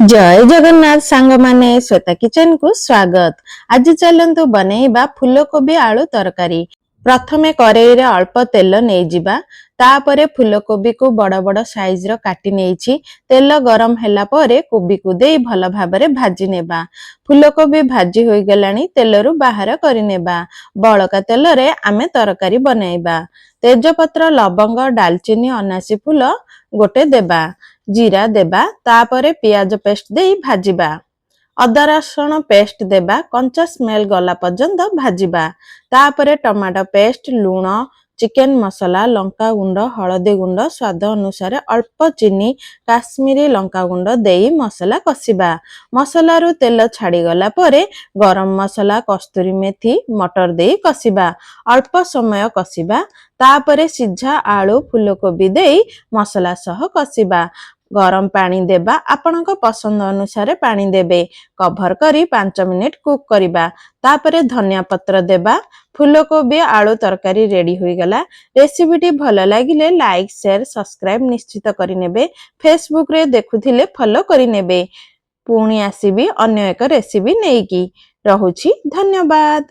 जय जगन्नाथ सांग माने श्वेता किचन को स्वागत। आज चलंतु बनेइबा फूलकोबी आलू तरकारी। प्रथमे करेई रे अल्प तेल नै जिबा, तापरे फूलकोबी को बड़ बड़ साइज रो काटी नेइछि। तेल गरम हैला परे कोबी को देई भल भाबरे भाजी नेबा। फूलकोबी भाजी होई गलानी तेलरु बाहर करि नेबा। बळका तेल रे आमे तरकारी बनेइबा। तेजपत्र लवंग डालचीनी अनासी फूल गोटे देबा। जीरा देबा, तापरे पियाज पेस्ट देई भाजिबा। अदा रसुण पेस्ट देबा, कंचा स्मेल गला पर्यंत भाजिबा। तापरे टमाटो पेस्ट, लूण, चिकेन मसला, लंका गुंड, हळदी गुंड, स्वाद अनुसार अल्प चीनी, काश्मीरी लंका गुंड देई मसला कसिबा। मसला रु तेल छाड़ी गला परे गरम मसला, कस्तूरी मेथी, मटर देई कसिबा। अल्प समय कसिबा। तापरे सिझा आलू फूलकोबी देई मसला सह कसिबा। गरम पानी देबा, आपनका पसंद अनुसार पानी देबे। कभर करी 5 मिनिट कुक करिबा। तापरे धनिया पत्र देबा। फूलकोबी आलू तरकारी रेडी होई गला। रेसिपीटी भल लागिले लाइक शेयर सब्सक्राइब निश्चित करि नेबे। फेसबुक रे देखुथिले फॉलो करि नेबे। पुणी आसीबी अन्य एक रेसिपी नेकी। रहुछि धन्यवाद।